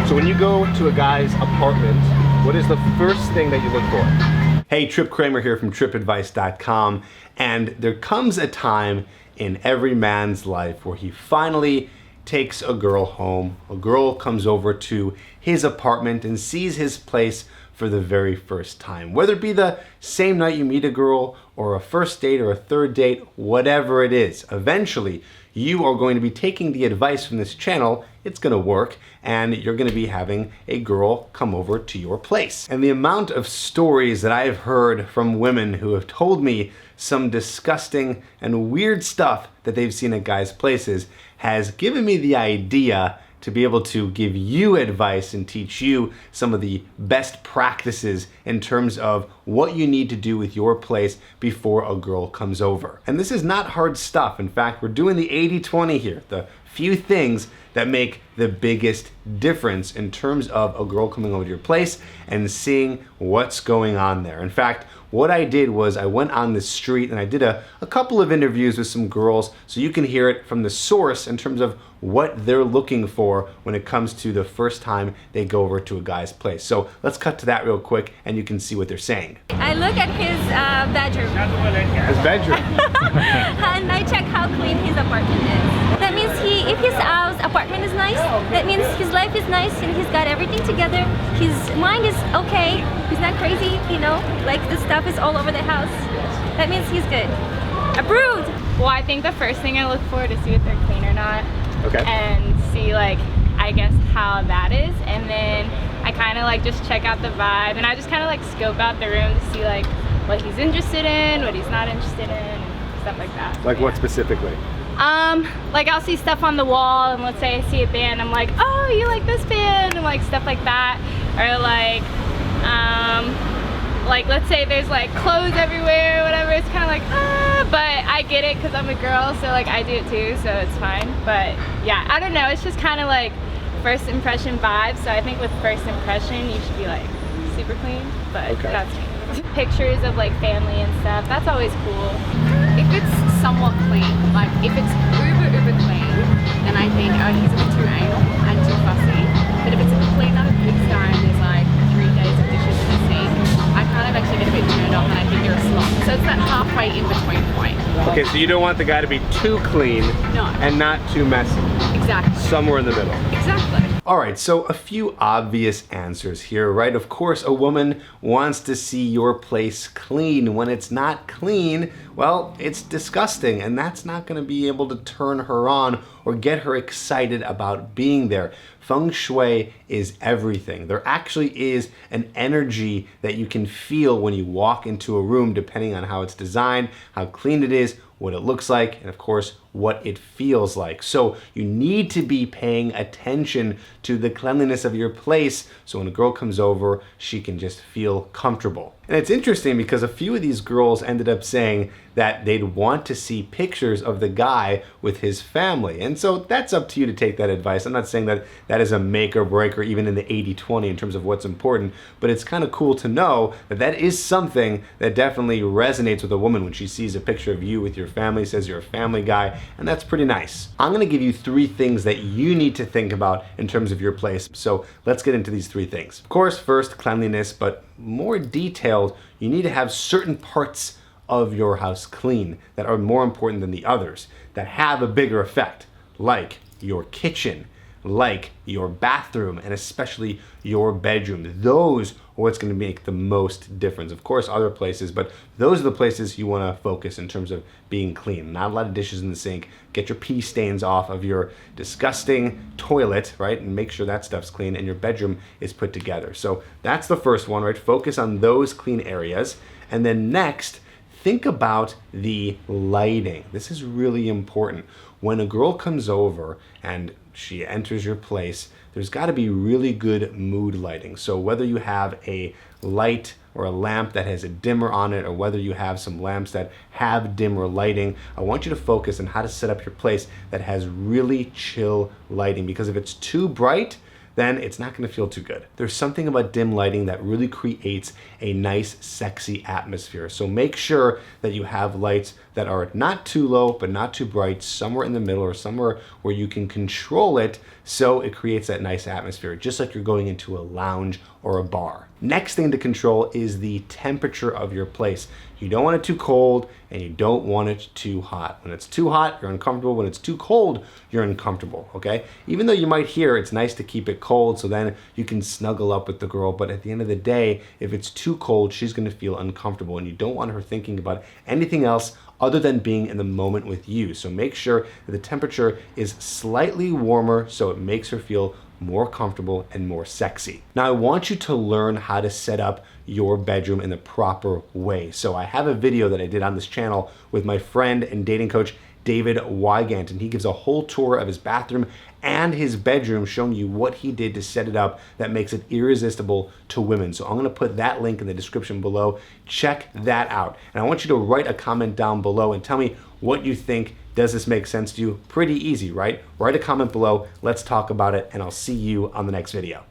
So when you go to a guy's apartment, what is the first thing that you look for? Hey, Trip Kramer here from TripAdvice.com, and there comes a time in every man's life where he finally takes a girl home. A girl comes over to his apartment and sees his place for the very first time. Whether it be the same night you meet a girl, or a first date, or a third date, whatever it is, eventually you are going to be taking the advice from this channel. It's going to work, and you're going to be having a girl come over to your place. And the amount of stories that I have heard from women who have told me some disgusting and weird stuff that they've seen at guys' places has given me the idea to be able to give you advice and teach you some of the best practices in terms of what you need to do with your place before a girl comes over. And this is not hard stuff. In fact, we're doing the 80-20 here, the few things that make the biggest difference in terms of a girl coming over to your place and seeing what's going on there. In fact, what I did was I went on the street and I did a couple of interviews with some girls so you can hear it from the source in terms of what they're looking for when it comes to the first time they go over to a guy's place. So let's cut to that real quick and you can see what they're saying. I look at his bedroom. His bedroom. And I check how clean his apartment is. That means if his apartment is nice, that means his life is nice and he's got everything together. His mind is okay. He's not crazy, you know, like the stuff is all over the house. That means he's good. Approved. Well, I think the first thing I look for to see if they're clean or not. Okay. And see, like, I guess how that is. And then I kind of like just check out the vibe, and I just kind of like scope out the room to see like what he's interested in, what he's not interested in, and stuff like that. Like what specifically? Like I'll see stuff on the wall, and let's say I see a band, I'm like, oh, you like this band, and like stuff like that. Or like let's say there's like clothes everywhere or whatever, it's kind of like, but I get it because I'm a girl, so like I do it too, so it's fine. But yeah, I don't know, it's just kind of like first impression vibe. So I think with first impression, you should be like super clean, but okay. That's me. Pictures of like family and stuff, that's always cool. If it's somewhat clean, like if it's uber clean, then I think, oh, he's a bit too anal and too fussy. But if it's a clean out of pigsty and there's like 3 days of dishes in the sink, I kind of actually get a bit turned off and I think you're a slop. So it's that halfway in between point. Okay, so you don't want the guy to be too clean and not too messy. Exactly. Somewhere in the middle. Exactly. All right, so a few obvious answers here, right? Of course, a woman wants to see your place clean. When it's not clean, well, it's disgusting, and that's not going to be able to turn her on or get her excited about being there. Feng Shui is everything. There actually is an energy that you can feel when you walk into a room, depending on how it's designed, how clean it is, what it looks like, and of course, what it feels like. So you need to be paying attention to the cleanliness of your place so when a girl comes over, she can just feel comfortable. And it's interesting because a few of these girls ended up saying that they'd want to see pictures of the guy with his family. And so that's up to you to take that advice. I'm not saying that that is a make or break or even in the 80-20 in terms of what's important, but it's kind of cool to know that that is something that definitely resonates with a woman when she sees a picture of you with your family, says you're a family guy, and that's pretty nice. I'm gonna give you 3 things that you need to think about in terms of your place. So let's get into these 3 things. Of course, first, cleanliness, but more detailed, you need to have certain parts of your house clean that are more important than the others, that have a bigger effect, like your kitchen, like your bathroom, and especially your bedroom. Those are what's going to make the most difference. Of course, other places, but those are the places you want to focus in terms of being clean. Not a lot of dishes in the sink. Get your pee stains off of your disgusting toilet, right? And make sure that stuff's clean and your bedroom is put together. So that's the first one, right? Focus on those clean areas. And then next, think about the lighting. This is really important. When a girl comes over and she enters your place, there's got to be really good mood lighting. So whether you have a light or a lamp that has a dimmer on it, or whether you have some lamps that have dimmer lighting, I want you to focus on how to set up your place that has really chill lighting, because if it's too bright, then it's not gonna feel too good. There's something about dim lighting that really creates a nice, sexy atmosphere. So make sure that you have lights that are not too low, but not too bright, somewhere in the middle or somewhere where you can control it so it creates that nice atmosphere, just like you're going into a lounge or a bar. Next thing to control is the temperature of your place. You don't want it too cold and you don't want it too hot. When it's too hot, you're uncomfortable. When it's too cold, you're uncomfortable, okay? Even though you might hear it's nice to keep it cold so then you can snuggle up with the girl, but at the end of the day, if it's too cold, she's gonna feel uncomfortable and you don't want her thinking about anything else other than being in the moment with you. So make sure that the temperature is slightly warmer so it makes her feel more comfortable and more sexy. Now I want you to learn how to set up your bedroom in the proper way. So I have a video that I did on this channel with my friend and dating coach, David Wygant, and he gives a whole tour of his bathroom and his bedroom showing you what he did to set it up that makes it irresistible to women. So I'm gonna put that link in the description below. Check that out. And I want you to write a comment down below and tell me what you think. Does this make sense to you? Pretty easy, right? Write a comment below, let's talk about it, and I'll see you on the next video.